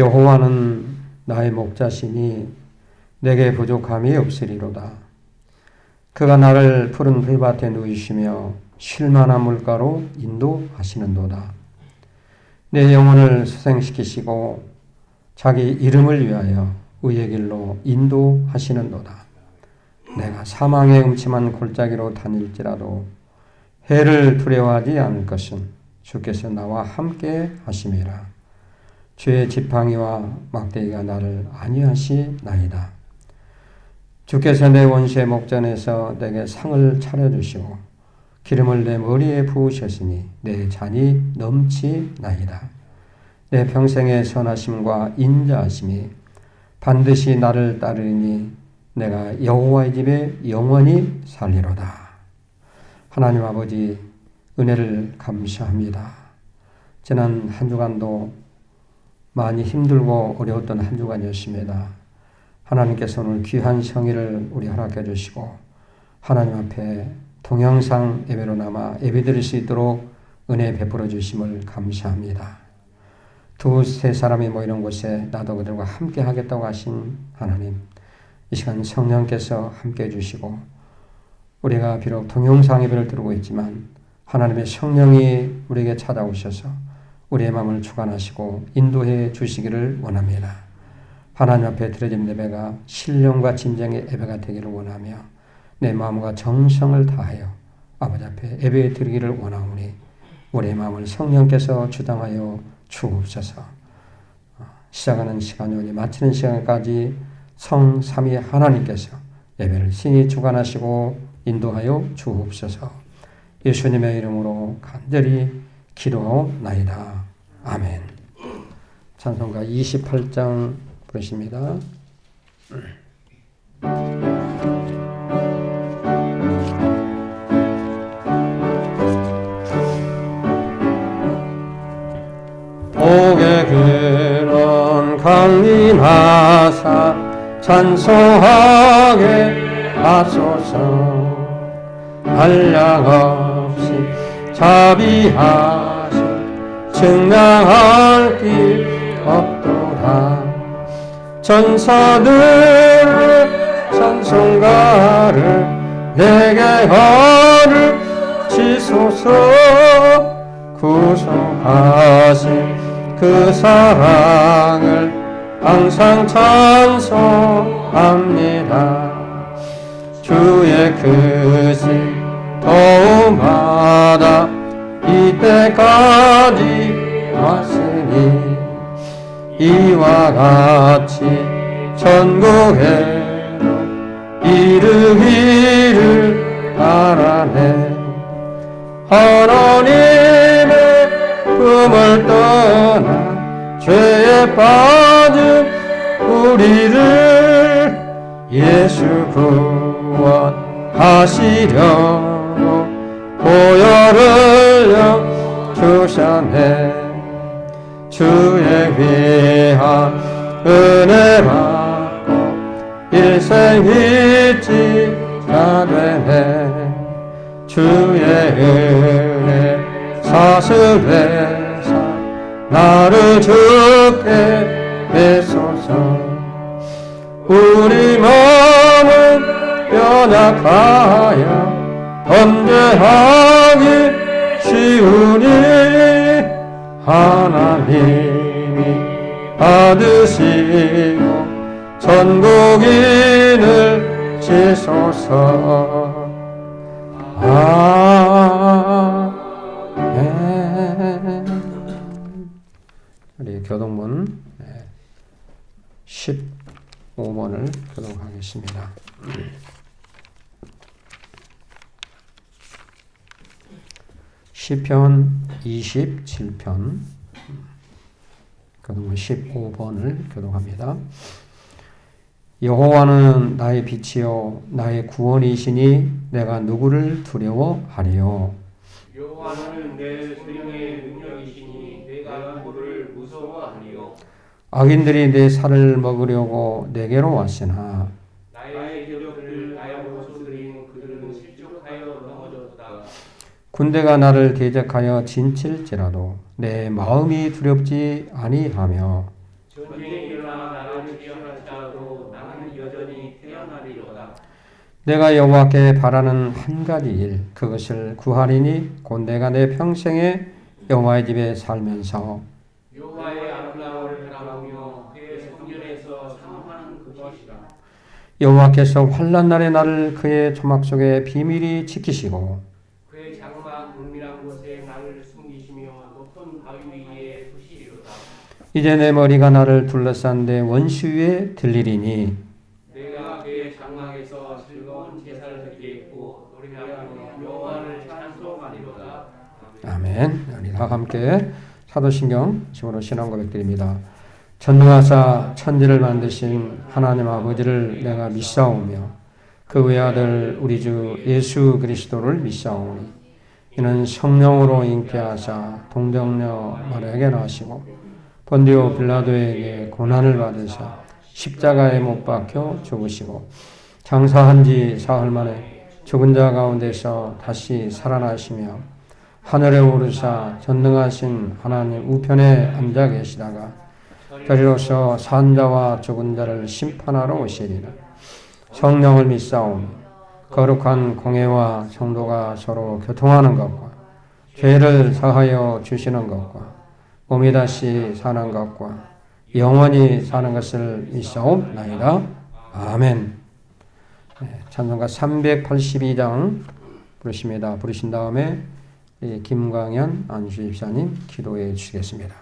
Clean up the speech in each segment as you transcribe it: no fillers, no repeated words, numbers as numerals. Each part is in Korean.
여호와는 나의 목자시니 내게 부족함이 없으리로다. 그가 나를 푸른 풀밭에 누이시며 쉴 만한 물가로 인도하시는도다. 내 영혼을 수생시키시고 자기 이름을 위하여 의의 길로 인도하시는도다. 내가 사망의 음침한 골짜기로 다닐지라도 해를 두려워하지 않을 것은 주께서 나와 함께 하심이라. 주의 지팡이와 막대기가 나를 안위하시나이다. 주께서 내 원수의 목전에서 내게 상을 차려주시고 기름을 내 머리에 부으셨으니 내 잔이 넘치나이다. 내 평생의 선하심과 인자하심이 반드시 나를 따르니 내가 여호와의 집에 영원히 살리로다. 하나님 아버지, 은혜를 감사합니다. 지난 한 주간도 많이 힘들고 어려웠던 한 주간이었습니다. 하나님께서 오늘 귀한 성의를 우리 허락해 주시고 하나님 앞에 동영상 예배로 남아 예배드릴 수 있도록 은혜 베풀어 주심을 감사합니다. 두세 사람이 모이는 곳에 나도 그들과 함께 하겠다고 하신 하나님, 이 시간 성령께서 함께 해주시고 우리가 비록 동영상 예배를 드리고 있지만 하나님의 성령이 우리에게 찾아오셔서 우리의 마음을 주관하시고 인도해 주시기를 원합니다. 하나님 앞에 드려진 예배가 신령과 진정의 예배가 되기를 원하며 내 마음과 정성을 다하여 아버지 앞에 예배 드리기를 원하오니 우리의 마음을 성령께서 주장하여 주옵소서. 시작하는 시간이 마치는 시간까지 성삼위 하나님께서 예배를 신이 주관하시고 인도하여 주옵소서. 예수님의 이름으로 간절히 기도하옵나이다. 아멘. 찬송가 28장 부르십니다. 복의 근원 강림하사 찬송하게 하소서. 한량없이 자비하셔 증량할 길 없도다. 천사들의 찬송가를 내게 가르치소서. 구속하신 그 사랑을 항상 찬송합니다. 주의 크신 도움받아 이때까지 왔으니 이와 같이 천국에로 이르기를 바라네. 하나님의 품을 떠나 죄에 빠진 우리를 예수 구원하시려고 보혈을 주셨네. 주의 귀한 은혜 받고 일생 잊지가 되네. 주의 은혜 사슴에서 나를 죽게 하소서. 우리 마음은 연약하여 범죄하기 쉬우니 하나님이 받으시고 천국인을 지소서. 우리 교동문 15번을 교독하겠습니다. 시편 27편 교동문 15번을 교독합니다. 여호와는 나의 빛이요 나의 구원이시니 내가 누구를 두려워하리요. 여호와는 내 생명의 능력이시니 내가 누구를 무서워하리요. 악인들이 내 살을 먹으려고 내게로 왔으나 나의 대적들을 나로 거스린 그들은 실족하여 넘어졌다. 군대가 나를 대적하여 진칠지라도 내 마음이 두렵지 아니하며 전쟁이 일어나 나를 치료할지라도 나는 여전히 태어나리로다. 내가 여호와께 바라는 한 가지 일, 그것을 구하리니 곧 내가 내 평생에 여호와의 집에 살면서 여호와의 아름다움을 바라보며 그의 성전에서 사모하는 것이라. 여호와께서 환난 날에 나를 그의 조막 속에 비밀히 지키시고 그의 장막 은밀한 곳에 나를 숨기시며 높은 바위 위에 두시리로다. 이제 내 머리가 나를 둘러싼 데 원수 위에 들리리니 내가 그의 장막에서 즐거운 제사를 드리겠고 노래하며 여호와를 찬송하리로다. 아멘. 우리 다 함께 사도신경 집으로 신앙 고백드립니다. 전능하사 천지를 만드신 하나님 아버지를 내가 믿사오며 그 외아들 우리 주 예수 그리스도를 믿사오니 이는 성령으로 잉태하사 동정녀 마리아에게 나시고 본디오 빌라도에게 고난을 받으사 십자가에 못 박혀 죽으시고 장사한 지 사흘 만에 죽은 자 가운데서 다시 살아나시며 하늘에 오르사 전능하신 하나님 우편에 앉아 계시다가 저리로서 산 자와 죽은 자를 심판하러 오시리라. 성령을 믿사오며 거룩한 공회와 성도가 서로 교통하는 것과 죄를 사하여 주시는 것과 몸이 다시 사는 것과 영원히 사는 것을 믿사옵나이다. 아멘. 찬송가 382장 부르십니다. 부르신 다음에 김광현 안수 집사님 기도해 주시겠습니다.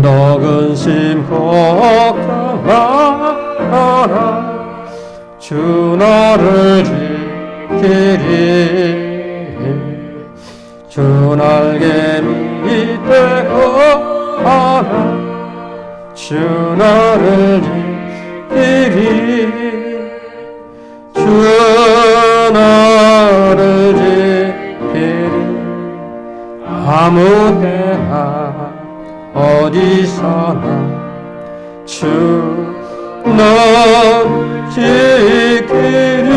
너 근심 걱정하라 주 너를 지키리 주 날개 밑에 거하라 주 너를 지키리 주 너를 지키리 아무 때나 어디서나 주 너 지키리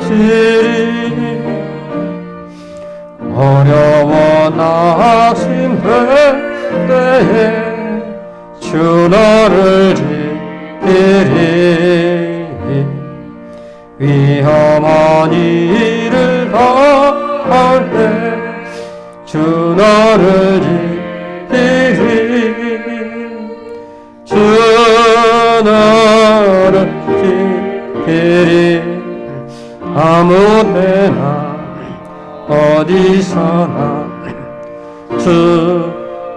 지켜주시리 어려워 낙심될 때에 주 너를 지키리 위험한 일을 당할 때 주 너를 지키리 주 너를 지키리 아무 때나 어디서나 주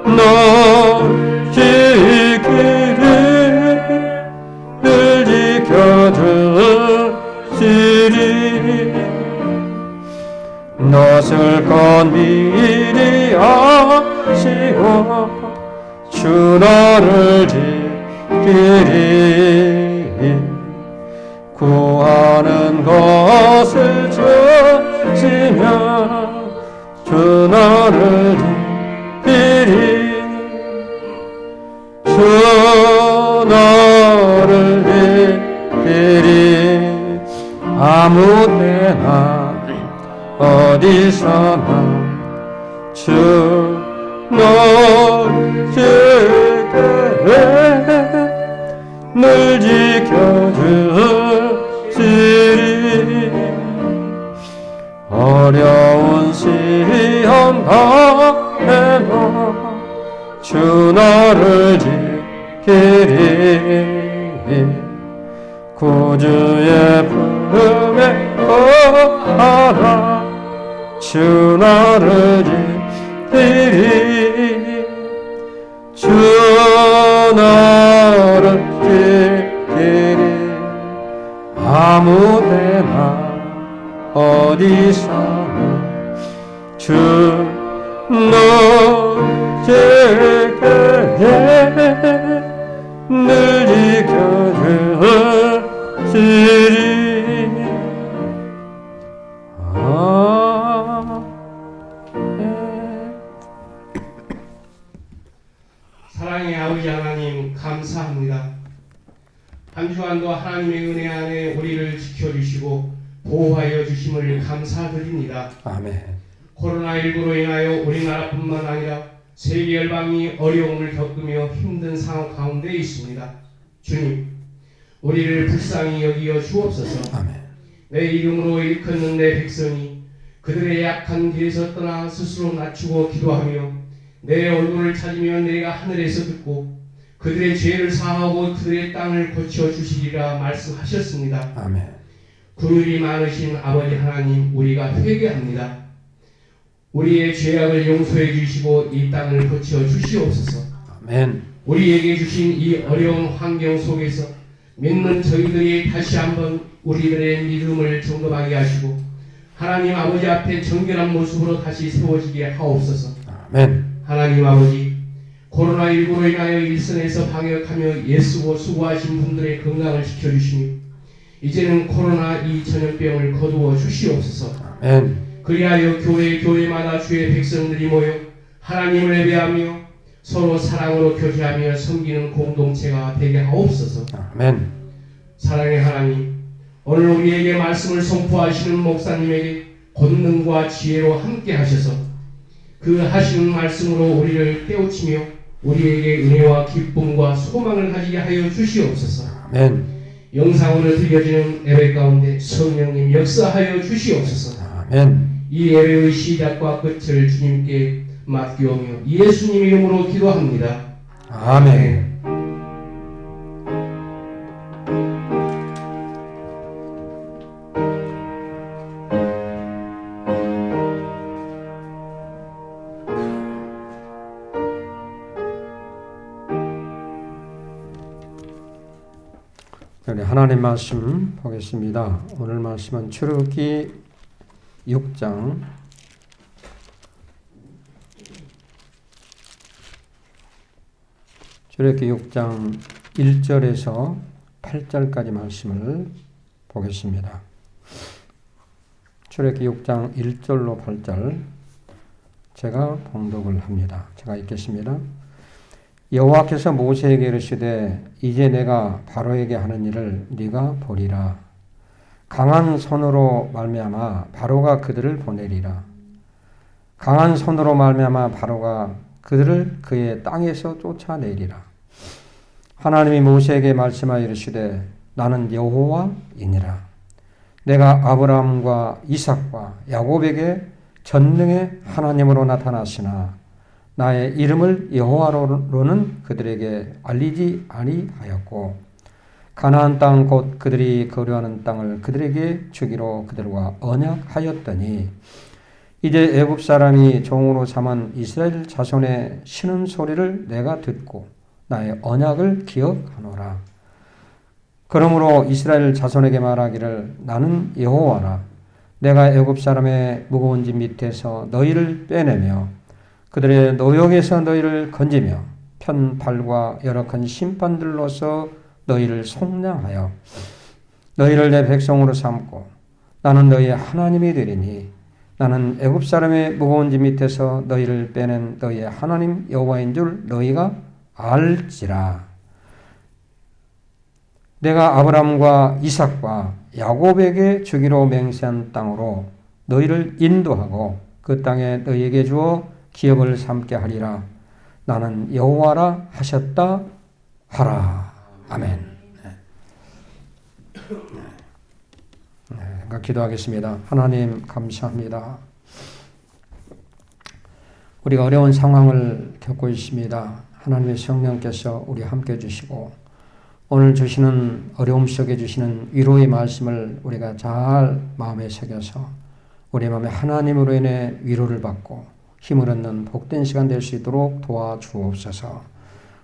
너를 지키리 늘 지켜주시리 낯을 건 미리 아시고 주 너를 지키리 구하는 것을 주시면 주 너를 지키리 주 너를 지키리 아무 때나 어디서나 주 너를 지키리 늘 지켜주시리 어려운 시험 당해도 주 너를 지키리 구주의 품에 거하라 주 너를 지키리 주 너를 지키리 아무 데나 어디서나 주 너를 지키리 늘 지켜주시리 사랑의 아버지 하나님, 하나님 감사합니다. 한 주간도 하나님의 은혜 안에 우리를 지켜주시고 보호하여 주심을 감사드립니다. 아멘. 코로나19로 인하여 우리나라뿐만 아니라 세계 열방이 어려움을 겪으며 힘든 상황 가운데 있습니다. 주님, 우리를 불쌍히 여기어 주옵소서. 아멘. 내 이름으로 일컫는 내 백성이 그들의 약한 길에서 떠나 스스로 낮추고 기도하며 내 얼굴을 찾으며 내가 하늘에서 듣고 그들의 죄를 사하고 그들의 땅을 고쳐 주시리라 말씀하셨습니다. 아멘. 긍휼이 많으신 아버지 하나님, 우리가 회개합니다. 우리의 죄악을 용서해 주시고 이 땅을 고쳐 주시옵소서. 아멘. 우리에게 주신 이 어려운 환경 속에서 믿는 저희들이 다시 한번 우리들의 믿음을 점검하게 하시고 하나님 아버지 앞에 정결한 모습으로 다시 세워지게 하옵소서. 아멘. 하나님 아버지, 코로나19로 인하여 일선에서 방역하며 애쓰고 수고하신 분들의 건강을 지켜주시며 이제는 코로나 이 전염병을 거두어 주시옵소서. 아멘. 그리하여 교회마다 주의 백성들이 모여 하나님을 예배하며 서로 사랑으로 교제하며 섬기는 공동체가 되게 하옵소서. 아멘. 사랑의 하나님, 오늘 우리에게 말씀을 선포하시는 목사님에게 권능과 지혜로 함께 하셔서 그 하시는 말씀으로 우리를 깨우치며 우리에게 은혜와 기쁨과 소망을 가지게 하여 주시옵소서. 아멘. 영상으로 들려지는 예배 가운데 성령님 역사하여 주시옵소서. 아멘. 이 예배의 시작과 끝을 주님께 맡기오며 예수님 이름으로 기도합니다. 아멘. 우리 하나님 말씀 보겠습니다. 오늘 말씀은 출애굽기 6장 1절에서 8절까지 말씀을 보겠습니다. 출애굽기 6장 1절로 8절 제가 봉독을 합니다. 제가 읽겠습니다. 여호와께서 모세에게 이르시되 이제 내가 바로에게 하는 일을 네가 보리라. 강한 손으로 말미암아 바로가 그들을 보내리라. 강한 손으로 말미암아 바로가 그들을 그의 땅에서 쫓아내리라. 하나님이 모세에게 말씀하여 이르시되 나는 여호와이니라. 내가 아브라함과 이삭과 야곱에게 전능의 하나님으로 나타났으나 나의 이름을 여호와로는 그들에게 알리지 아니하였고 가나안 땅 곧 그들이 거류하는 땅을 그들에게 주기로 그들과 언약하였더니 이제 애굽 사람이 종으로 삼은 이스라엘 자손의 신음 소리를 내가 듣고 나의 언약을 기억하노라. 그러므로 이스라엘 자손에게 말하기를 나는 여호와라. 내가 애굽 사람의 무거운 짐 밑에서 너희를 빼내며 그들의 노역에서 너희를 건지며 편팔과 여러 큰 심판들로서 너희를 속량하여 너희를 내 백성으로 삼고 나는 너희의 하나님이 되리니 나는 애굽 사람의 무거운 짐 밑에서 너희를 빼낸 너희의 하나님 여호와인 줄 너희가 알지라. 내가 아브라함과 이삭과 야곱에게 주기로 맹세한 땅으로 너희를 인도하고 그 땅에 너희에게 주어 기업을 삼게 하리라. 나는 여호와라 하셨다 하라. 아멘. 기도하겠습니다. 하나님 감사합니다. 우리가 어려운 상황을 겪고 있습니다. 하나님의 성령께서 우리 함께 주시고 오늘 주시는 어려움 속에 주시는 위로의 말씀을 우리가 잘 마음에 새겨서 우리 마음에 하나님으로 인해 위로를 받고 힘을 얻는 복된 시간 될 수 있도록 도와주옵소서.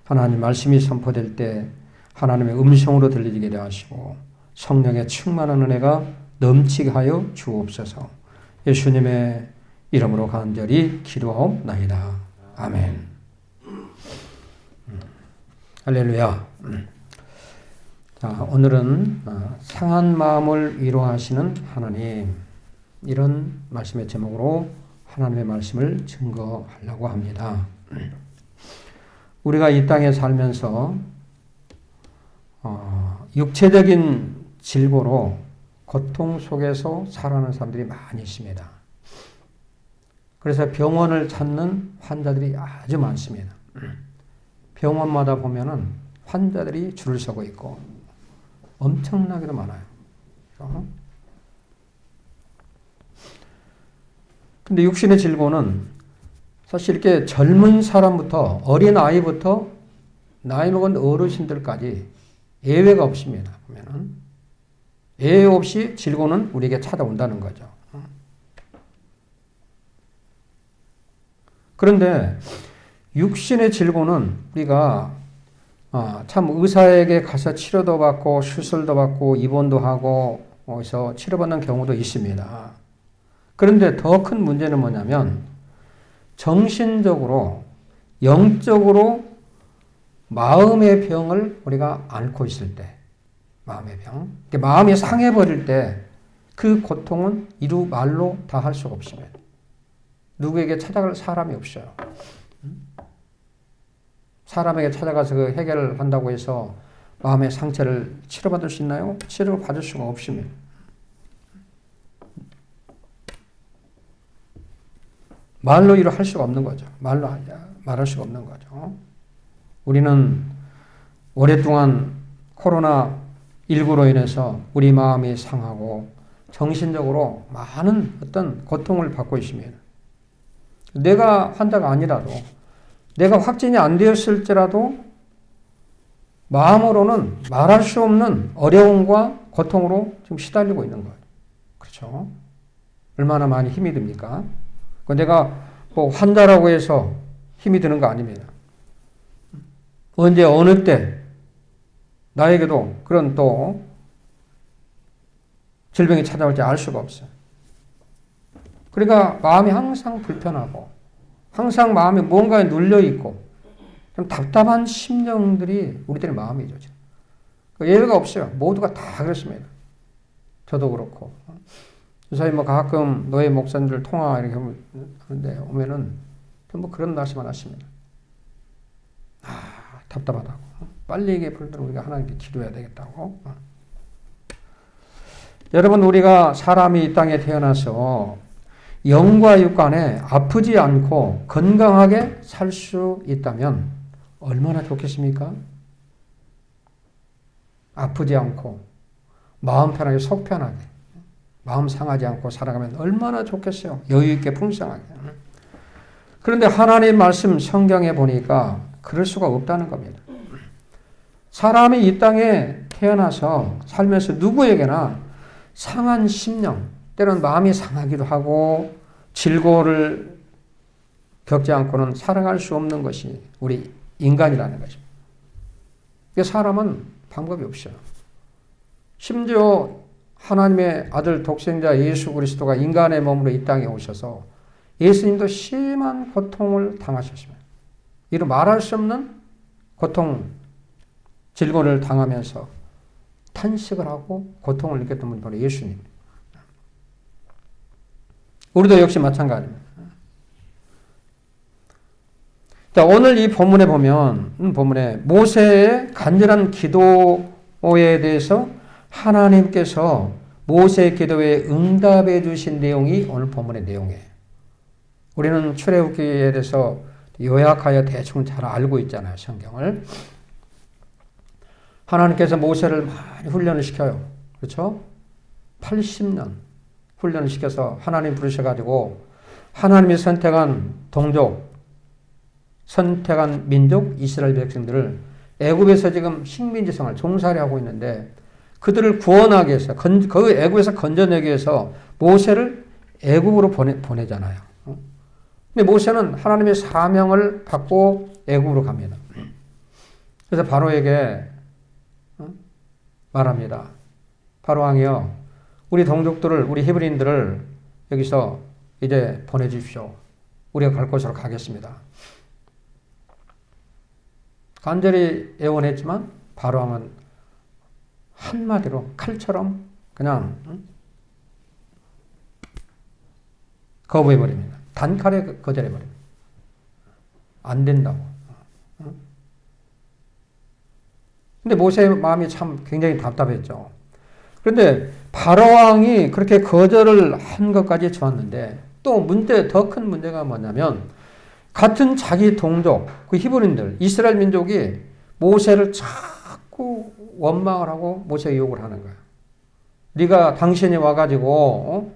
하나님 말씀이 선포될 때 하나님의 음성으로 들리게 하시고 성령의 충만한 은혜가 넘치게 하여 주옵소서. 예수님의 이름으로 간절히 기도하옵나이다. 아멘. 할렐루야. 자, 오늘은 상한 마음을 위로하시는 하나님, 이런 말씀의 제목으로 하나님의 말씀을 증거하려고 합니다. 우리가 이 땅에 살면서 육체적인 질고로 고통 속에서 살아가는 사람들이 많이 있습니다. 그래서 병원을 찾는 환자들이 아주 많습니다. 병원마다 보면은 환자들이 줄을 서고 있고 엄청나게도 많아요. 근데 육신의 질고는 사실 이렇게 젊은 사람부터 어린 아이부터 나이 먹은 어르신들까지 예외가 없습니다. 보면은 예외 없이 질고는 우리에게 찾아온다는 거죠. 그런데 육신의 질고는 우리가 참 의사에게 가서 치료도 받고 수술도 받고 입원도 하고 어디서 치료받는 경우도 있습니다. 그런데 더 큰 문제는 뭐냐면 정신적으로 영적으로 마음의 병을 우리가 앓고 있을 때 마음의 병, 마음이 상해버릴 때 그 고통은 이루 말로 다 할 수가 없습니다. 누구에게 찾아갈 사람이 없어요. 사람에게 찾아가서 그 해결을 한다고 해서 마음의 상처를 치료받을 수 있나요? 치료를 받을 수가 없습니다. 말로 이루 할 수가 없는 거죠. 말할 수가 없는 거죠. 우리는 오랫동안 코로나19로 인해서 우리 마음이 상하고 정신적으로 많은 어떤 고통을 받고 있습니다. 내가 환자가 아니라도 내가 확진이 안 되었을지라도 마음으로는 말할 수 없는 어려움과 고통으로 지금 시달리고 있는 거예요. 그렇죠? 얼마나 많이 힘이 듭니까? 내가 뭐 환자라고 해서 힘이 드는 거 아닙니다. 언제 어느 때 나에게도 그런 또 질병이 찾아올지 알 수가 없어요. 그러니까 마음이 항상 불편하고 항상 마음이 뭔가에 눌려있고 좀 답답한 심정들이 우리들의 마음이죠. 예외가 없어요. 모두가 다 그렇습니다. 저도 그렇고. 저희 뭐 가끔 노예 목사님들 통화 이렇게 하는데 오면은 전부 그런 말씀을 하십니다. 답답하다고. 빨리 이게 풀도록 우리가 하나님께 기도해야 되겠다고. 여러분, 우리가 사람이 이 땅에 태어나서 영과 육 간에 아프지 않고 건강하게 살 수 있다면 얼마나 좋겠습니까? 아프지 않고 마음 편하게 속 편하게 마음 상하지 않고 살아가면 얼마나 좋겠어요. 여유 있게 풍성하게. 그런데 하나님 말씀 성경에 보니까 그럴 수가 없다는 겁니다. 사람이 이 땅에 태어나서 살면서 누구에게나 상한 심령, 때로는 마음이 상하기도 하고 질고를 겪지 않고는 살아갈 수 없는 것이 우리 인간이라는 것입니다. 사람은 방법이 없어요. 심지어 하나님의 아들 독생자 예수 그리스도가 인간의 몸으로 이 땅에 오셔서 예수님도 심한 고통을 당하셨습니다. 이루 말할 수 없는 고통, 질고를 당하면서 탄식을 하고 고통을 느꼈던 분이 바로 예수님. 우리도 역시 마찬가지입니다. 자, 오늘 이 본문에 보면, 본문에 모세의 간절한 기도에 대해서 하나님께서 모세의 기도에 응답해 주신 내용이 오늘 본문의 내용이에요. 우리는 출애굽기에 대해서 요약하여 대충 잘 알고 있잖아요, 성경을. 하나님께서 모세를 많이 훈련을 시켜요. 그렇죠? 80년 훈련을 시켜서 하나님 부르셔가지고 하나님이 선택한 동족, 선택한 민족 이스라엘 백성들을 애굽에서 지금 식민지 생활 종살이 하고 있는데 그들을 구원하기 위해서 그 애굽에서 건져내기 위해서 모세를 애굽으로 보내잖아요. 근데 모세는 하나님의 사명을 받고 애굽으로 갑니다. 그래서 바로에게 말합니다. 바로 왕이여, 우리 동족들을, 우리 히브리인들을 여기서 이제 보내주십시오. 우리가 갈 곳으로 가겠습니다. 간절히 애원했지만 바로 왕은 한마디로 칼처럼 그냥 거부해버립니다. 단칼에 거절해버립니다. 안 된다고. 근데 모세의 마음이 참 굉장히 답답했죠. 그런데 바로왕이 그렇게 거절을 한 것까지 좋았는데 또 더 큰 문제가 뭐냐면 같은 자기 동족, 그 히브리인들, 이스라엘 민족이 모세를 자꾸 원망을 하고 모세에 욕을 하는 거야. 네가 당신이 와가지고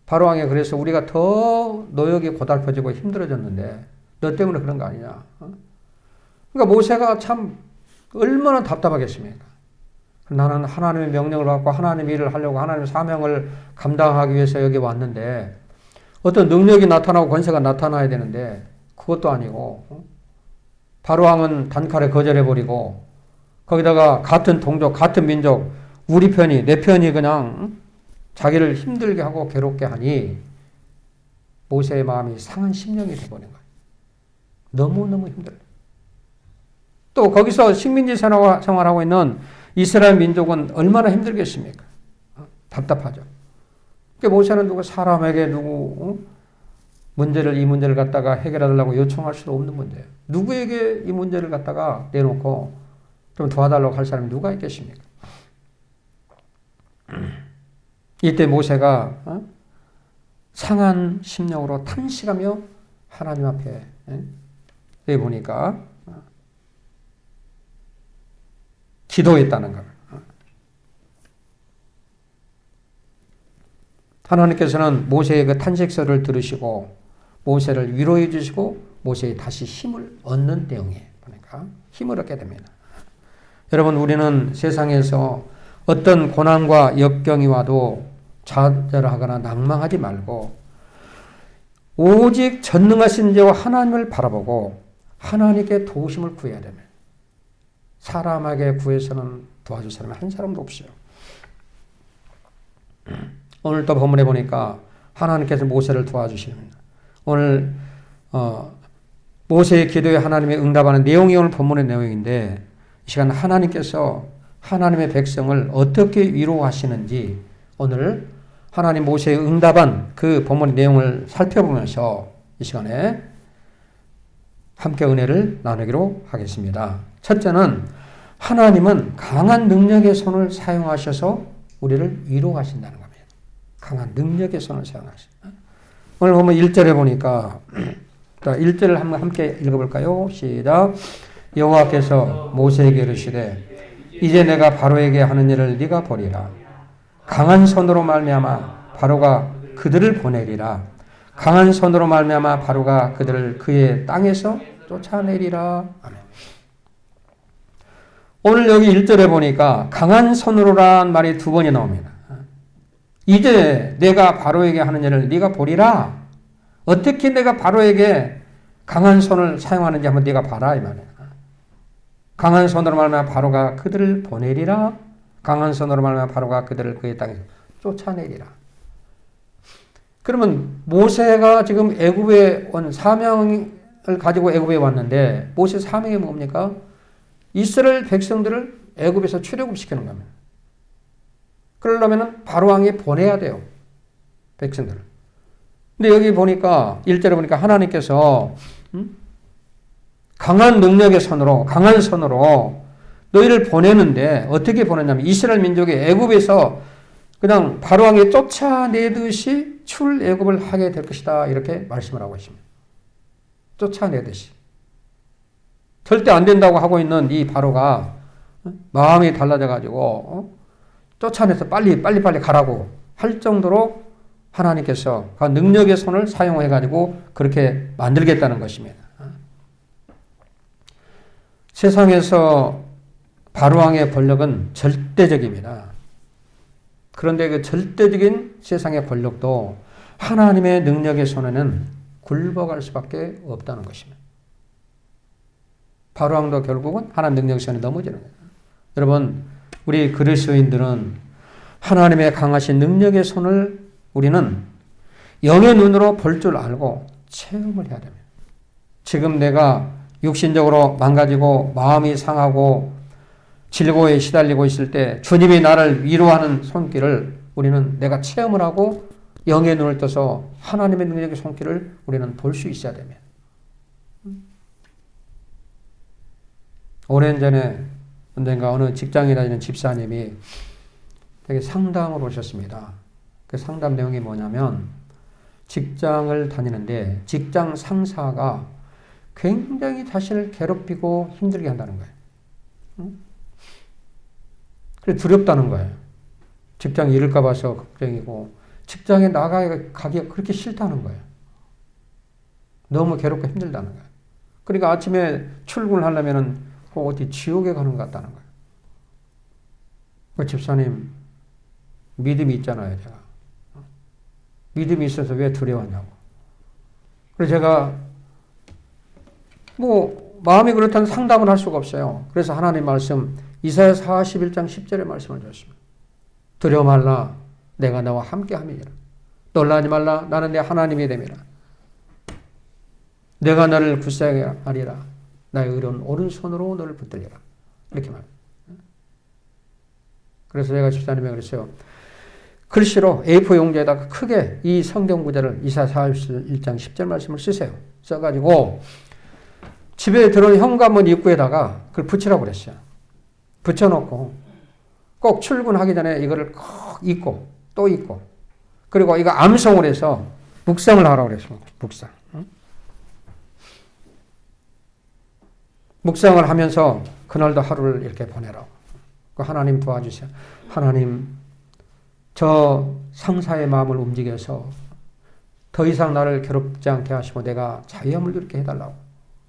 바로왕이 그래서 우리가 더 노역이 고달퍼지고 힘들어졌는데 너 때문에 그런 거 아니냐. 그러니까 모세가 참 얼마나 답답하겠습니까? 나는 하나님의 명령을 받고 하나님의 일을 하려고 하나님의 사명을 감당하기 위해서 여기 왔는데 어떤 능력이 나타나고 권세가 나타나야 되는데 그것도 아니고 바로왕은 단칼에 거절해버리고 거기다가 같은 동족, 같은 민족, 우리 편이, 내 편이 그냥 자기를 힘들게 하고 괴롭게 하니 모세의 마음이 상한 심령이 되어버린 거예요. 너무너무 힘들어요. 또 거기서 식민지 생활하고 있는 이스라엘 민족은 얼마나 힘들겠습니까? 답답하죠. 그러니까 모세는 누구 사람에게 이 문제를 갖다가 해결하려고 요청할 수도 없는 문제예요. 누구에게 이 문제를 갖다가 내놓고 좀 도와달라고 할 사람이 누가 있겠습니까? 이때 모세가 상한 심령으로 탄식하며 하나님 앞에 여기 보니까 기도했다는 것. 하나님께서는 모세의 그 탄식서를 들으시고 모세를 위로해 주시고 모세에 다시 힘을 얻는 내용이에요. 보니까 힘을 얻게 됩니다. 여러분, 우리는 세상에서 어떤 고난과 역경이 와도 좌절하거나 낭망하지 말고 오직 전능하신 자와 하나님을 바라보고 하나님께 도우심을 구해야 됩니다. 사람에게 구해서는 도와줄 사람이 한 사람도 없어요. 오늘 또 본문에 보니까 하나님께서 모세를 도와주십니다. 오늘 모세의 기도에 하나님의 응답하는 내용이 오늘 본문의 내용인데 이 시간 하나님께서 하나님의 백성을 어떻게 위로하시는지 오늘 하나님 모세의 응답한 그 본문의 내용을 살펴보면서 이 시간에 함께 은혜를 나누기로 하겠습니다. 첫째는 하나님은 강한 능력의 손을 사용하셔서 우리를 위로하신다는 겁니다. 강한 능력의 손을 사용하신다. 오늘 보면 1절에 보니까 1절을 한번 함께 읽어볼까요? 시작. 여호와께서 모세에게 이르시되 이제 내가 바로에게 하는 일을 네가 보리라. 강한 손으로 말미암아 바로가 그들을 보내리라. 강한 손으로 말미암아 바로가 그들을 그의 땅에서 쫓아내리라. 아멘. 오늘 여기 1절에 보니까 강한 손으로란 말이 두 번이 나옵니다. 이제 내가 바로에게 하는 일을 네가 보리라. 어떻게 내가 바로에게 강한 손을 사용하는지 한번 네가 봐라 이 말이야. 강한 손으로 말하면 바로가 그들을 보내리라. 강한 손으로 말하면 바로가 그들을 그의 땅에 쫓아내리라. 그러면 모세가 지금 애굽에 온 사명을 가지고 애굽에 왔는데 모세 사명이 뭡니까? 이스라엘 백성들을 애굽에서 출애굽시키는 겁니다. 그러려면 바로왕이 보내야 돼요. 백성들을. 근데 여기 보니까 1절에 보니까 하나님께서 강한 능력의 손으로 강한 손으로 너희를 보내는데 어떻게 보냈냐면 이스라엘 민족이 애굽에서 그냥 바로왕이 쫓아내듯이 출애굽을 하게 될 것이다 이렇게 말씀을 하고 있습니다. 쫓아내듯이. 절대 안 된다고 하고 있는 이 바로가 마음이 달라져가지고 쫓아내서 빨리 가라고 할 정도로 하나님께서 그 능력의 손을 사용해가지고 그렇게 만들겠다는 것입니다. 세상에서 바로왕의 권력은 절대적입니다. 그런데 그 절대적인 세상의 권력도 하나님의 능력의 손에는 굴복할 수밖에 없다는 것입니다. 바로왕도 결국은 하나님 능력의 손에 넘어지는 거예요. 여러분, 우리 그리스도인들은 하나님의 강하신 능력의 손을 우리는 영의 눈으로 볼 줄 알고 체험을 해야 됩니다. 지금 내가 육신적으로 망가지고 마음이 상하고 질고에 시달리고 있을 때 주님이 나를 위로하는 손길을 우리는 내가 체험을 하고 영의 눈을 떠서 하나님의 능력의 손길을 우리는 볼 수 있어야 됩니다. 오랜 전에 언젠가 어느 직장에 다니는 집사님이 되게 상담을 오셨습니다. 그 상담 내용이 뭐냐면 직장을 다니는데 직장 상사가 굉장히 자신을 괴롭히고 힘들게 한다는 거예요. 응? 그래 두렵다는 거예요. 직장 잃을까 봐서 걱정이고 직장에 나가기가 그렇게 싫다는 거예요. 너무 괴롭고 힘들다는 거예요. 그러니까 아침에 출근을 하려면은 어디 지옥에 가는 것 같다는 거예요. 그 집사님 믿음이 있잖아요, 제가. 믿음이 있어서 왜 두려워하냐고. 그래서 제가 마음이 그렇다는 상담을 할 수가 없어요. 그래서 하나님 말씀 이사야 41장 10절의 말씀을 줬습니다. 두려워 말라 내가 너와 함께 함이니라. 놀라지 말라 나는 내 하나님이 됨이라. 내가 너를 굳세게 하리라. 나의 의로운 오른손으로 너를 붙들리라. 이렇게 말합니다. 그래서 제가 집사님에게 그랬어요. 글씨로 A4 용지에다가 크게 이 성경 구절을 이사야 41장 10절 말씀을 쓰세요. 써가지고 집에 들어온 현관문 입구에다가 그걸 붙이라고 그랬어요. 붙여놓고 꼭 출근하기 전에 이거를 꼭 읽고 또 읽고 그리고 이거 암송을 해서 묵상을 하라고 그랬습니다. 묵상. 묵상을 하면서 그날도 하루를 이렇게 보내라고. 하나님 도와주세요. 하나님 저 상사의 마음을 움직여서 더 이상 나를 괴롭지 않게 하시고 내가 자유함을 이렇게 해달라고.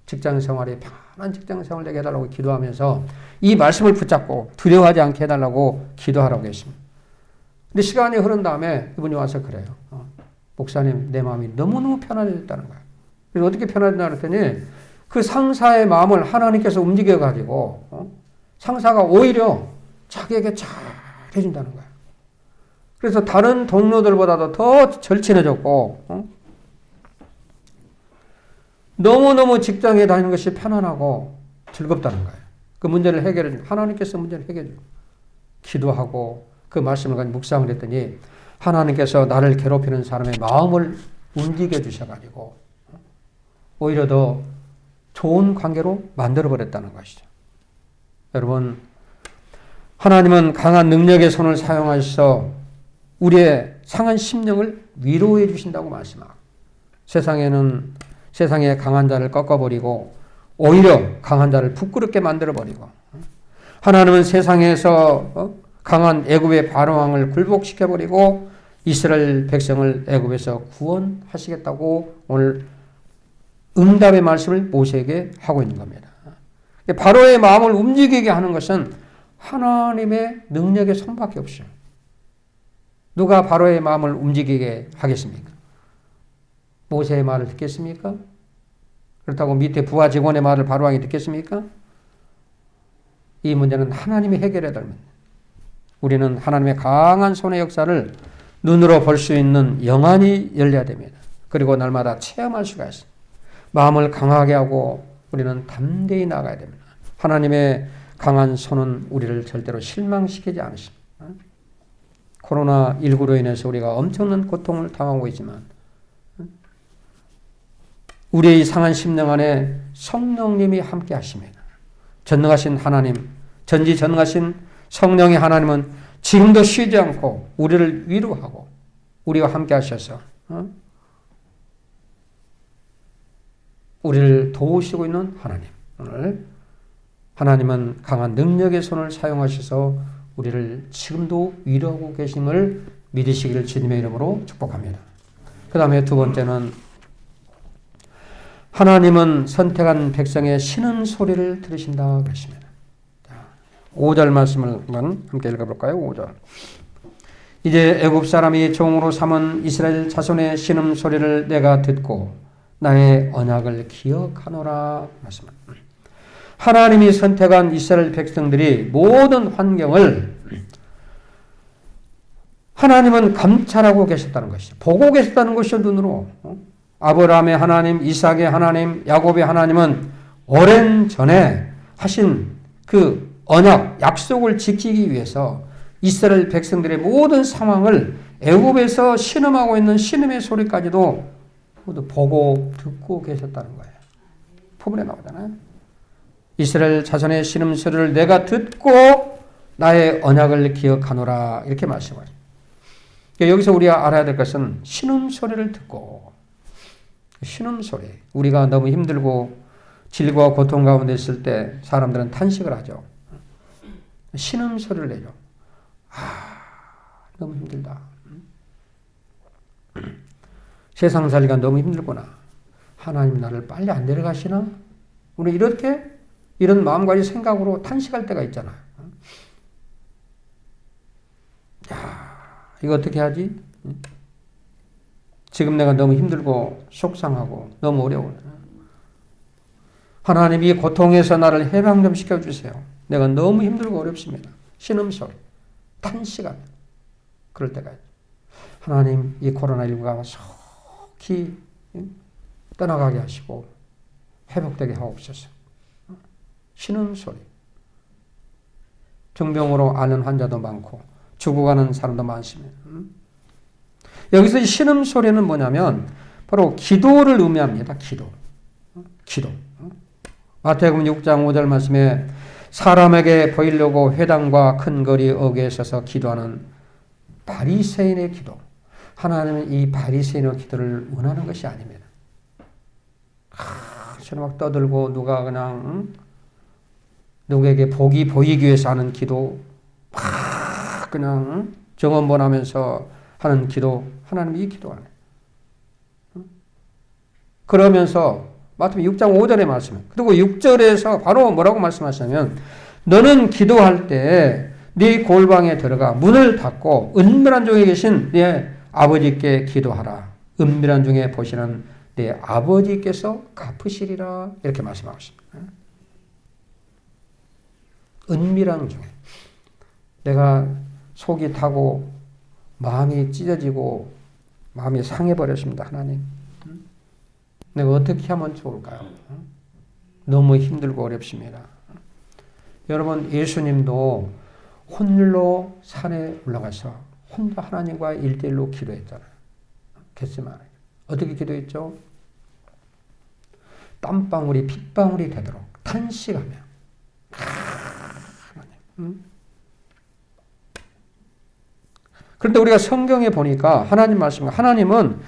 직장생활에 편안한 직장생활을 내게 해달라고 기도하면서 이 말씀을 붙잡고 두려워하지 않게 해달라고 기도하라고 했습니다. 근데 시간이 흐른 다음에 이분이 와서 그래요. 목사님 내 마음이 너무너무 편안해졌다는 거예요. 그래서 어떻게 편안해졌나 그랬더니 그 상사의 마음을 하나님께서 움직여가지고 상사가 오히려 자기에게 잘 해준다는 거예요. 그래서 다른 동료들보다도 더 절친해졌고 너무너무 직장에 다니는 것이 편안하고 즐겁다는 거예요. 그 문제를 해결해 하나님께서 문제를 해결해 주고 기도하고 그 말씀을 가지고 묵상을 했더니 하나님께서 나를 괴롭히는 사람의 마음을 움직여 주셔가지고 오히려 더 좋은 관계로 만들어버렸다는 것이죠. 여러분 하나님은 강한 능력의 손을 사용하셔서 우리의 상한 심령을 위로해 주신다고 말씀하고 세상에 강한 자를 꺾어버리고 오히려 강한 자를 부끄럽게 만들어버리고 하나님은 세상에서 강한 애굽의 바로왕을 굴복시켜버리고 이스라엘 백성을 애굽에서 구원하시겠다고 오늘 응답의 말씀을 모세에게 하고 있는 겁니다. 바로의 마음을 움직이게 하는 것은 하나님의 능력의 손밖에 없어요. 누가 바로의 마음을 움직이게 하겠습니까? 모세의 말을 듣겠습니까? 그렇다고 밑에 부하 직원의 말을 바로왕이 듣겠습니까? 이 문제는 하나님이 해결해야 됩니다. 우리는 하나님의 강한 손의 역사를 눈으로 볼 수 있는 영안이 열려야 됩니다. 그리고 날마다 체험할 수가 있습니다. 마음을 강하게 하고 우리는 담대히 나가야 됩니다. 하나님의 강한 손은 우리를 절대로 실망시키지 않으십니다. 코로나19로 인해서 우리가 엄청난 고통을 당하고 있지만 우리의 상한 심령 안에 성령님이 함께 하십니다. 전능하신 하나님, 전지전능하신 성령의 하나님은 지금도 쉬지 않고 우리를 위로하고 우리와 함께 하셔서 우리를 도우시고 있는 하나님. 오늘 하나님은 강한 능력의 손을 사용하셔서 우리를 지금도 위로하고 계심을 믿으시기를 주님의 이름으로 축복합니다. 그 다음에 두 번째는 하나님은 선택한 백성의 신음 소리를 들으신다 그랬습니다. 5절 말씀을 한번 함께 읽어볼까요? 5절. 이제 애굽 사람이 종으로 삼은 이스라엘 자손의 신음 소리를 내가 듣고 나의 언약을 기억하노라 말씀합니다. 하나님이 선택한 이스라엘 백성들이 모든 환경을 하나님은 감찰하고 계셨다는 것이죠. 보고 계셨다는 것이죠, 눈으로. 아브라함의 하나님, 이삭의 하나님, 야곱의 하나님은 오랜 전에 하신 그 언약, 약속을 지키기 위해서 이스라엘 백성들의 모든 상황을 애굽에서 신음하고 있는 신음의 소리까지도 모두 보고 듣고 계셨다는 거예요. 포문에 나오잖아요. 이스라엘 자손의 신음소리를 내가 듣고 나의 언약을 기억하노라 이렇게 말씀하죠. 여기서 우리가 알아야 될 것은 신음소리를 듣고, 신음소리. 우리가 너무 힘들고 질과 고통 가운데 있을 때 사람들은 탄식을 하죠. 신음소리를 내죠. 너무 힘들다. 세상 살기가 너무 힘들구나. 하나님 나를 빨리 안 데려가시나? 우리 이런 마음가짐 생각으로 탄식할 때가 있잖아요. 이거 어떻게 하지? 지금 내가 너무 힘들고 속상하고 너무 어려워. 하나님 이 고통에서 나를 해방 좀 시켜주세요. 내가 너무 힘들고 어렵습니다. 신음소리, 탄식하며 그럴 때가 있죠. 하나님 이 코로나19가 속히 떠나가게 하시고 회복되게 하옵소서. 신음소리. 중병으로 앓는 환자도 많고 죽어가는 사람도 많습니다. 여기서 이 신음소리는 뭐냐면 바로 기도를 의미합니다. 기도. 마태복음 6장 5절 말씀에 사람에게 보이려고 회당과 큰 거리 어귀에 서서 기도하는 바리새인의 기도. 하나님은 이 바리새인의 기도를 원하는 것이 아닙니다. 저는 막 떠들고 누가 그냥 누구에게 복이 보이기 위해서 하는 기도, 막 그냥 정언번하면서 하는 기도, 하나님 이 기도 안 해요. 그러면서 마태복음 6장 5절에 말씀해요. 그리고 6절에서 바로 뭐라고 말씀하시냐면 너는 기도할 때 네 골방에 들어가 문을 닫고 은밀한 중에 계신 네 아버지께 기도하라. 은밀한 중에 보시는 네 아버지께서 갚으시리라. 이렇게 말씀하고 있습니다. 은밀한 중에. 내가 속이 타고 마음이 찢어지고 마음이 상해버렸습니다. 하나님. 내가 어떻게 하면 좋을까요? 너무 힘들고 어렵습니다. 여러분 예수님도 홀로 산에 올라가서 혼자 하나님과 1대1로 기도했잖아요. 겟세마네. 어떻게 기도했죠? 땀방울이 핏방울이 되도록 탄식하며 하나님. 그런데 우리가 성경에 보니까 하나님 말씀, 하나님은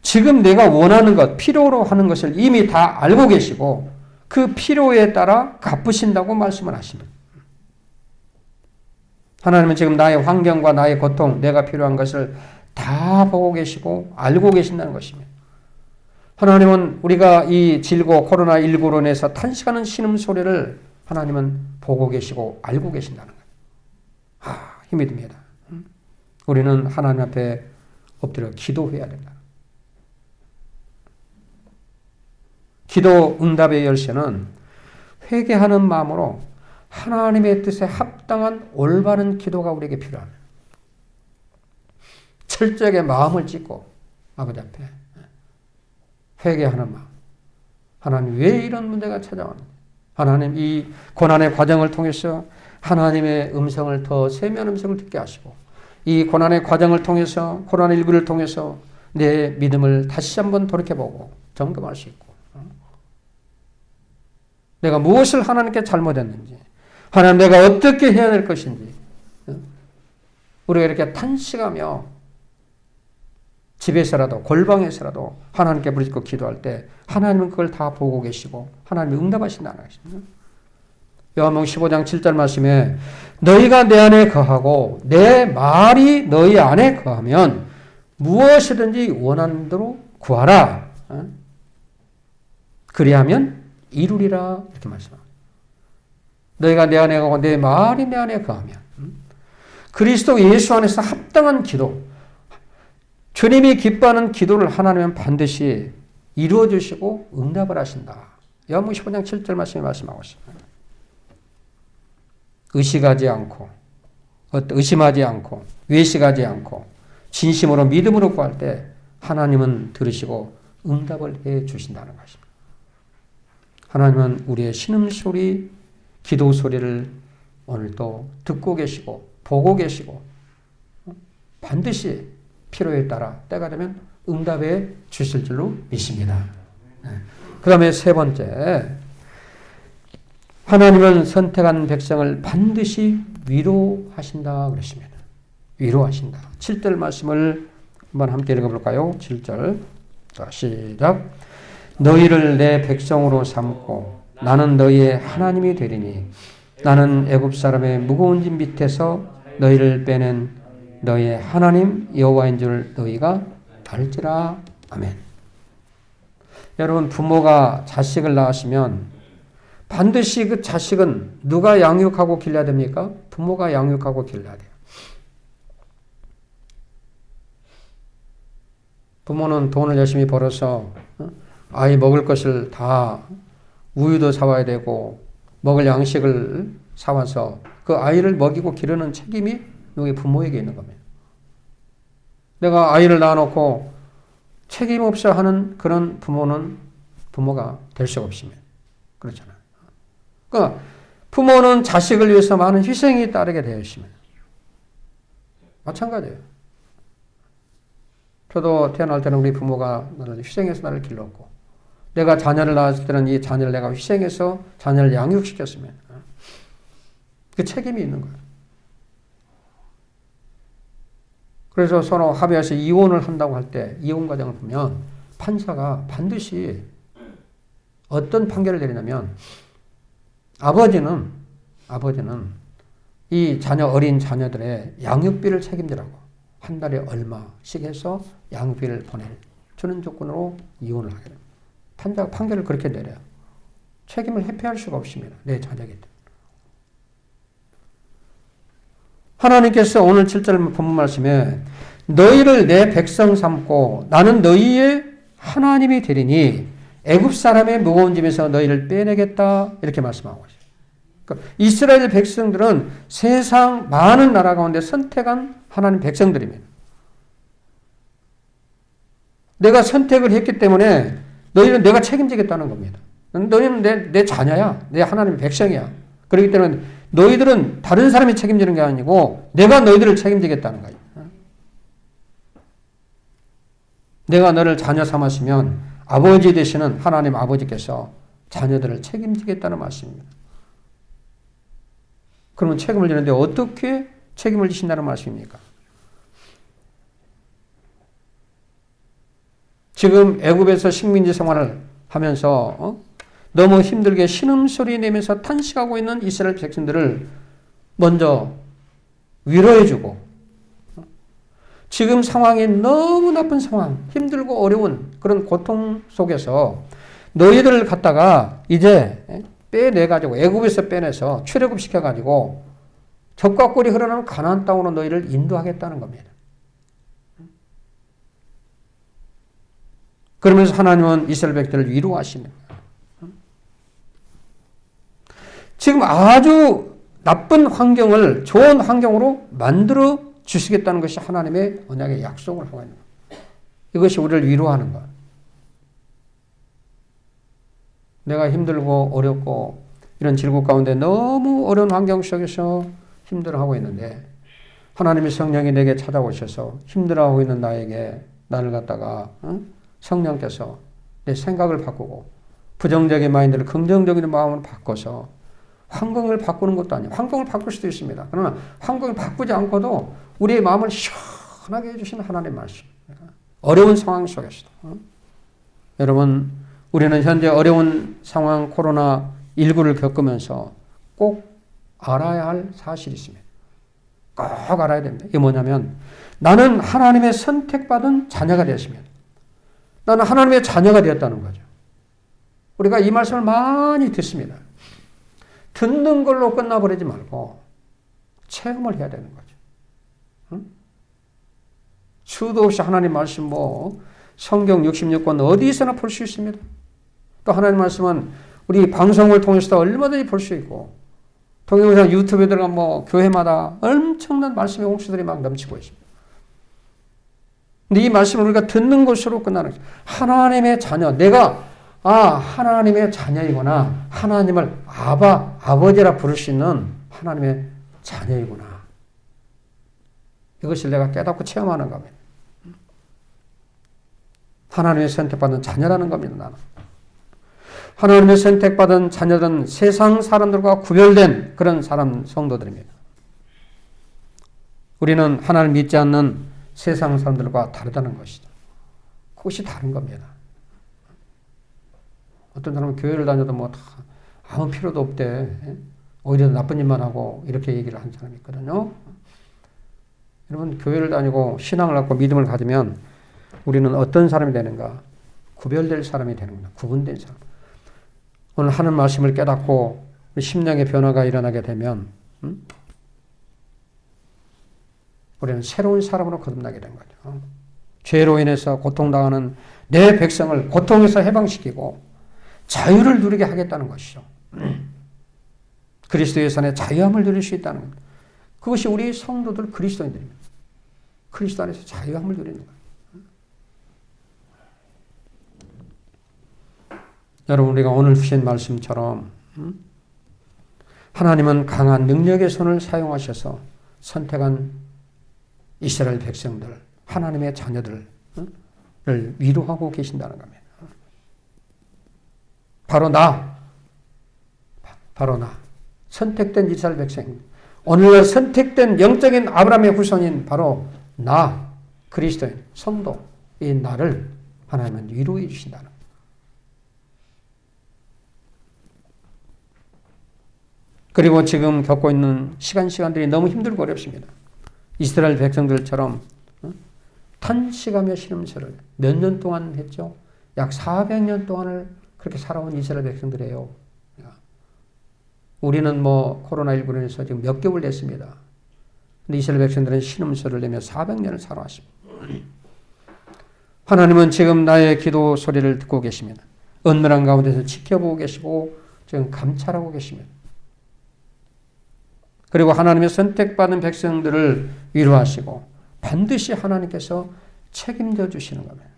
지금 내가 원하는 것, 필요로 하는 것을 이미 다 알고 계시고 그 필요에 따라 갚으신다고 말씀을 하십니다. 하나님은 지금 나의 환경과 나의 고통, 내가 필요한 것을 다 보고 계시고 알고 계신다는 것입니다. 하나님은 우리가 이 질고 코로나19로 인해서 탄식하는 신음소리를 하나님은 보고 계시고 알고 계신다는 거예요. 힘이 듭니다. 우리는 하나님 앞에 엎드려 기도해야 된다. 기도 응답의 열쇠는 회개하는 마음으로 하나님의 뜻에 합당한 올바른 기도가 우리에게 필요합니다. 철저하게 마음을 찢고 아버지 앞에 회개하는 마음. 하나님 왜 이런 문제가 찾아왔는지. 하나님 이 고난의 과정을 통해서 하나님의 음성을 더 세미한 음성을 듣게 하시고 이 고난의 과정을 통해서 코로나19를 통해서 내 믿음을 다시 한번 돌이켜보고 점검할 수 있고 내가 무엇을 하나님께 잘못했는지 하나님 내가 어떻게 해야 될 것인지 우리가 이렇게 탄식하며 집에서라도 골방에서라도 하나님께 부르짖고 기도할 때 하나님은 그걸 다 보고 계시고 하나님이 응답하신다는 것입니다. 요한복음 15장 7절 말씀에 너희가 내 안에 거하고 내 말이 너희 안에 거하면 무엇이든지 원하는 대로 구하라. 그리하면 이루리라. 이렇게 말씀합니다. 너희가 내 안에 거하고 내 말이 내 안에 거하면 그리스도 예수 안에서 합당한 기도, 주님이 기뻐하는 기도를 하나님은 반드시 이루어 주시고 응답을 하신다. 요한복음 15장 7절 말씀에 말씀하고 있습니다. 의식하지 않고 의심하지 않고 외식하지 않고 진심으로 믿음으로 구할 때 하나님은 들으시고 응답을 해 주신다는 것입니다. 하나님은 우리의 신음소리, 기도 소리를 오늘도 듣고 계시고 보고 계시고 반드시 필요에 따라 때가 되면 응답해 주실 줄로 믿습니다. 그 다음에 세 번째, 하나님은 선택한 백성을 반드시 위로하신다 그랬습니다. 위로하신다. 7절 말씀을 한번 함께 읽어볼까요? 7절. 자, 시작. 너희를 내 백성으로 삼고 나는 너희의 하나님이 되리니 나는 애굽 사람의 무거운 짐 밑에서 너희를 빼낸 너희의 하나님 여호와인 줄 너희가 알지라. 아멘. 여러분, 부모가 자식을 낳으시면 반드시 그 자식은 누가 양육하고 길러야 됩니까? 부모가 양육하고 길러야 돼요. 부모는 돈을 열심히 벌어서 아이 먹을 것을 다 우유도 사와야 되고 먹을 양식을 사와서 그 아이를 먹이고 기르는 책임이 여기 부모에게 있는 겁니다. 내가 아이를 낳아놓고 책임 없어 하는 그런 부모는 부모가 될 수가 없습니다. 그렇잖아요. 그러니까 부모는 자식을 위해서 많은 희생이 따르게 되어 있습니다. 마찬가지예요. 저도 태어날 때는 우리 부모가 나를 희생해서 나를 길렀고 내가 자녀를 낳았을 때는 이 자녀를 내가 희생해서 자녀를 양육시켰으면 그 책임이 있는 거예요. 그래서 서로 합의해서 이혼을 한다고 할 때 이혼 과정을 보면 판사가 반드시 어떤 판결을 내리냐면 아버지는 이 어린 자녀들의 양육비를 책임지라고 한 달에 얼마씩 해서 양육비를 보내주는 조건으로 이혼을 하게 됩니다. 판결을 그렇게 내려요. 책임을 회피할 수가 없습니다. 내 자녀이기 때문에. 하나님께서 오늘 7절 본문 말씀에 너희를 내 백성 삼고 나는 너희의 하나님이 되리니 애굽 사람의 무거운 짐에서 너희를 빼내겠다 이렇게 말씀하고 있어요. 그러니까 이스라엘 백성들은 세상 많은 나라 가운데 선택한 하나님 백성들입니다. 내가 선택을 했기 때문에 너희는 내가 책임지겠다는 겁니다. 너희는 내 자녀야. 내 하나님의 백성이야. 그렇기 때문에 너희들은 다른 사람이 책임지는 게 아니고 내가 너희들을 책임지겠다는 거예요. 내가 너를 자녀 삼았으면 아버지 되시는 하나님 아버지께서 자녀들을 책임지겠다는 말씀입니다. 그러면 책임을 지는데 어떻게 책임을 지신다는 말씀입니까? 지금 애굽에서 식민지 생활을 하면서 너무 힘들게 신음소리 내면서 탄식하고 있는 이스라엘 백성들을 먼저 위로해주고 지금 상황이 너무 나쁜 상황, 힘들고 어려운 그런 고통 속에서 너희들을 갖다가 이제 빼내가지고 애굽에서 빼내서 출애굽시켜가지고 적과 꿀이 흐르는 가나안 땅으로 너희를 인도하겠다는 겁니다. 그러면서 하나님은 이스라엘 백성들을 위로하시는 거예요. 지금 아주 나쁜 환경을 좋은 환경으로 만들어 주시겠다는 것이 하나님의 언약의 약속을 하고 있는 거예요. 이것이 우리를 위로하는 거예요. 내가 힘들고 어렵고 이런 질곡 가운데 너무 어려운 환경 속에서 힘들어하고 있는데 하나님의 성령이 내게 찾아오셔서 힘들어하고 있는 나를 갖다가 성령께서 내 생각을 바꾸고 부정적인 마인드를 긍정적인 마음으로 바꿔서 환경을 바꾸는 것도 아니에요. 환경을 바꿀 수도 있습니다. 그러나 환경을 바꾸지 않고도 우리의 마음을 시원하게 해주시는 하나님의 말씀. 어려운 상황 속에서도. 여러분, 우리는 현재 어려운 상황 코로나19를 겪으면서 꼭 알아야 할 사실이 있습니다. 꼭 알아야 됩니다. 이게 뭐냐면 나는 하나님의 선택받은 자녀가 되었습니다. 나는 하나님의 자녀가 되었다는 거죠. 우리가 이 말씀을 많이 듣습니다. 듣는 걸로 끝나버리지 말고 체험을 해야 되는 거죠. 응? 수도 없이 하나님 말씀 성경 66권 어디서나 볼 수 있습니다. 또 하나님 말씀은 우리 방송을 통해서도 얼마든지 볼 수 있고 동영상 유튜브에 들어가면 교회마다 엄청난 말씀의 홍수들이 막 넘치고 있습니다. 근데 이 말씀을 우리가 듣는 것으로 끝나는 거죠. 하나님의 자녀, 내가 하나님의 자녀이구나. 하나님을 아버지라 부를 수 있는 하나님의 자녀이구나. 이것을 내가 깨닫고 체험하는 겁니다. 하나님의 선택받는 자녀라는 겁니다. 나는. 하나님의 선택받은 자녀들은 세상 사람들과 구별된 그런 성도들입니다. 우리는 하나님을 믿지 않는 세상 사람들과 다르다는 것이죠. 그것이 다른 겁니다. 어떤 사람은 교회를 다녀도 뭐 다 아무 필요도 없대. 오히려 나쁜 일만 하고 이렇게 얘기를 한 사람이 있거든요. 여러분, 교회를 다니고 신앙을 갖고 믿음을 가지면 우리는 어떤 사람이 되는가? 구별될 사람이 되는 겁니다. 구분된 사람. 오늘 하는 말씀을 깨닫고 심령의 변화가 일어나게 되면 우리는 새로운 사람으로 거듭나게 된 거죠. 죄로 인해서 고통당하는 내 백성을 고통에서 해방시키고 자유를 누리게 하겠다는 것이죠. 그리스도의 산에 자유함을 누릴 수 있다는 겁니다. 그것이 우리 성도들 그리스도인들입니다. 그리스도 안에서 자유함을 누리는 거예요. 여러분, 우리가 오늘 주신 말씀처럼 하나님은 강한 능력의 손을 사용하셔서 선택한 이스라엘 백성들, 하나님의 자녀들을 위로하고 계신다는 겁니다. 바로 나, 선택된 이스라엘 백성, 오늘날 선택된 영적인 아브라함의 후손인 바로 나, 그리스도인, 성도, 이 나를 하나님은 위로해 주신다는 겁니다. 그리고 지금 겪고 있는 시간들이 너무 힘들고 어렵습니다. 이스라엘 백성들처럼 탄식하며 신음소리를 몇 년 동안 했죠? 약 400년 동안을 그렇게 살아온 이스라엘 백성들이에요. 우리는 뭐 코로나19로 인해서 지금 몇 개월 됐습니다. 근데 이스라엘 백성들은 신음소리를 내며 400년을 살아왔습니다. 하나님은 지금 나의 기도 소리를 듣고 계십니다. 은밀한 가운데서 지켜보고 계시고 지금 감찰하고 계십니다. 그리고 하나님의 선택받은 백성들을 위로하시고 반드시 하나님께서 책임져 주시는 겁니다.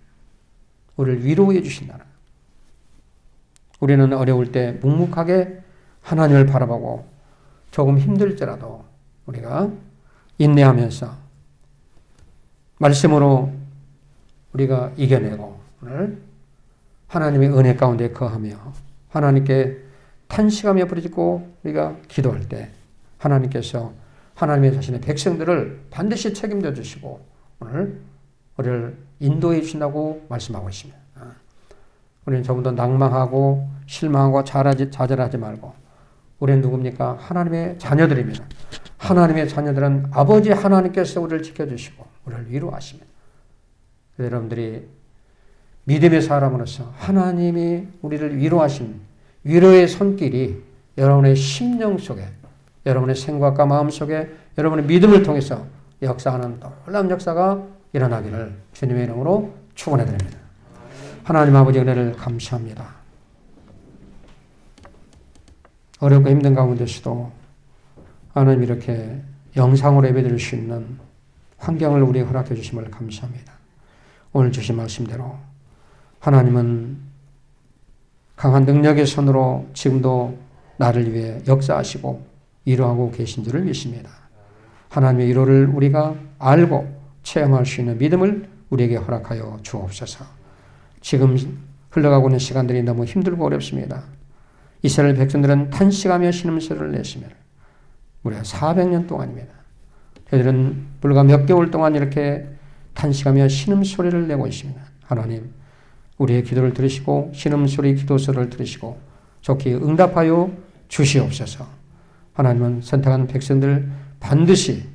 우리를 위로해 주신다는 거예요. 우리는 어려울 때 묵묵하게 하나님을 바라보고 조금 힘들지라도 우리가 인내하면서 말씀으로 우리가 이겨내고 오늘 하나님의 은혜 가운데 거하며 하나님께 탄식하며 부르짖고 우리가 기도할 때 하나님께서 하나님의 자신의 백성들을 반드시 책임져 주시고 오늘 우리를 인도해 주신다고 말씀하고 있습니다. 우리는 조금 더 낭망하고 실망하고 좌절하지 말고 우리는 누굽니까? 하나님의 자녀들입니다. 하나님의 자녀들은 아버지 하나님께서 우리를 지켜주시고 우리를 위로하십니다. 여러분들이 믿음의 사람으로서 하나님이 우리를 위로하신 위로의 손길이 여러분의 심령 속에 여러분의 생각과 마음 속에 여러분의 믿음을 통해서 역사하는 놀라운 역사가 일어나기를 주님의 이름으로 축원해 드립니다. 하나님 아버지 은혜를 감사합니다. 어렵고 힘든 가운데서도 하나님 이렇게 영상으로 예배드릴 수 있는 환경을 우리에게 허락해 주심을 감사합니다. 오늘 주신 말씀대로 하나님은 강한 능력의 손으로 지금도 나를 위해 역사하시고 위로하고 계신 줄을 믿습니다. 하나님의 위로를 우리가 알고 체험할 수 있는 믿음을 우리에게 허락하여 주옵소서. 지금 흘러가고 있는 시간들이 너무 힘들고 어렵습니다. 이스라엘 백성들은 탄식하며 신음소리를 냈으며 무려 400년 동안입니다. 저희들은 불과 몇 개월 동안 이렇게 탄식하며 신음소리를 내고 있습니다. 하나님, 우리의 기도를 들으시고 신음소리 기도소리를 들으시고 좋게 응답하여 주시옵소서. 하나님은 선택한 백성들 반드시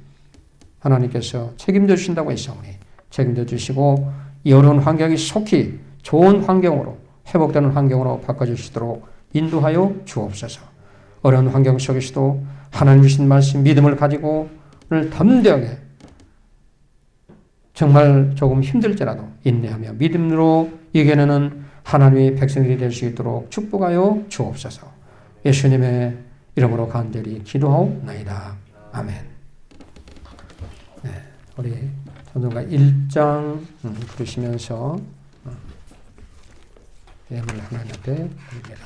하나님께서 책임져 주신다고 했사오니 책임져 주시고 이 어려운 환경이 속히 좋은 환경으로 회복되는 환경으로 바꿔주시도록 인도하여 주옵소서. 어려운 환경 속에서도 하나님 주신 말씀 믿음을 가지고 오늘 담대하게 정말 조금 힘들지라도 인내하며 믿음으로 이겨내는 하나님의 백성들이 될 수 있도록 축복하여 주옵소서. 예수님의 이름으로 간절히 기도하옵나이다. 아멘. 네, 우리 전도가 1장 부르시면서 예물 하나님 앞에 드립니다.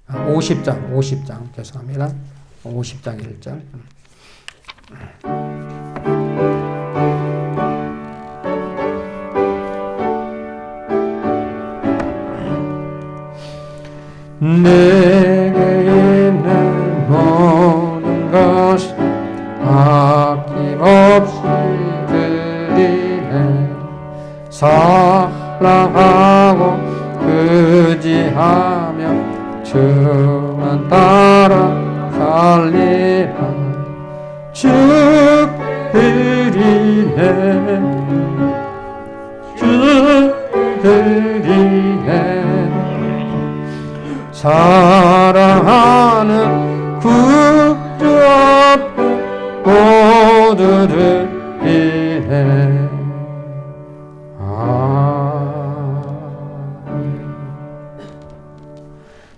50장 죄송합니다. 50장 1절. 내게 있는 모든 것을 아낌없이 드리네. 사랑하고 의지하며 주만 따라 살리라. 주 드리네, 주 드리네. 사랑하는 구주 앞에 모두 드리네.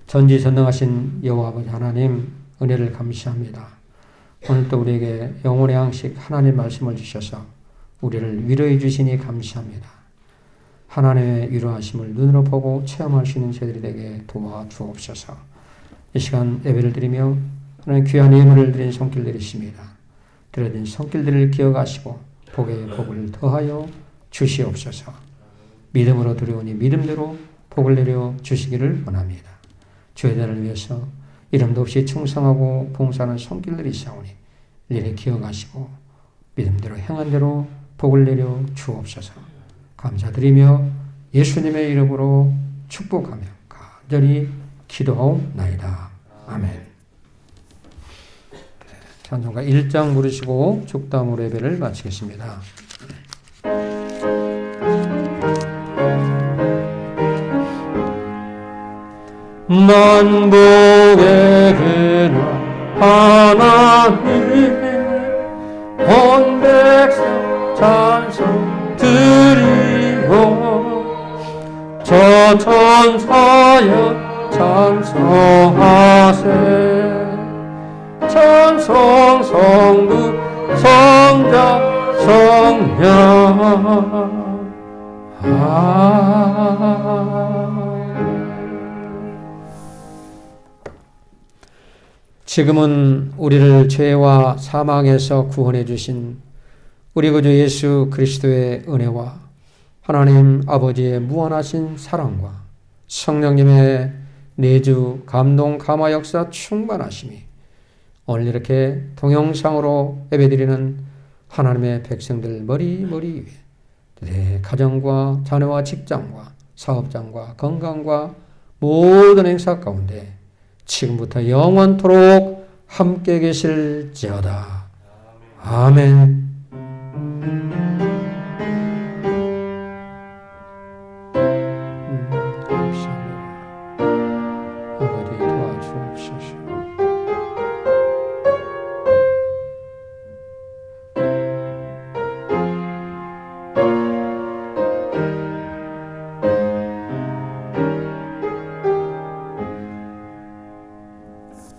전지전능하신 여호와 아버지 하나님, 은혜를 감사합니다. 오늘 또 우리에게 영혼의 양식 하나님 말씀을 주셔서 우리를 위로해 주시니 감사합니다. 하나님의 위로하심을 눈으로 보고 체험할 수 있는 저희들이 되게 도와주옵소서. 이 시간 예배를 드리며 하나님 귀한 예물을 드린 손길들이 있습니다. 드려진 손길들을 기억하시고 복에 복을 더하여 주시옵소서. 믿음으로 드려오니 믿음대로 복을 내려 주시기를 원합니다. 주의 나라를 위해서 이름도 없이 충성하고 봉사하는 손길들이 있사오니 이를 기억하시고 믿음대로 행한 대로 복을 내려 주옵소서. 감사드리며 예수님의 이름으로 축복하며 간절히 기도하옵나이다. 아멘. 찬송가 1장 부르시고 축담으로 예배를 마치겠습니다. 만복의 근원 하나님, 온 백성 찬송 드리고 저 천사여 찬송하세. 찬송 성부 성자 성령. 지금은 우리를 죄와 사망에서 구원해 주신 우리 구주 예수 그리스도의 은혜와 하나님 아버지의 무한하신 사랑과 성령님의 내주 감동 감화 역사 충만하심이 오늘 이렇게 동영상으로 예배드리는 하나님의 백성들 머리 위에 내 가정과 자녀와 직장과 사업장과 건강과 모든 행사 가운데 지금부터 영원토록 함께 계실지어다. 아멘.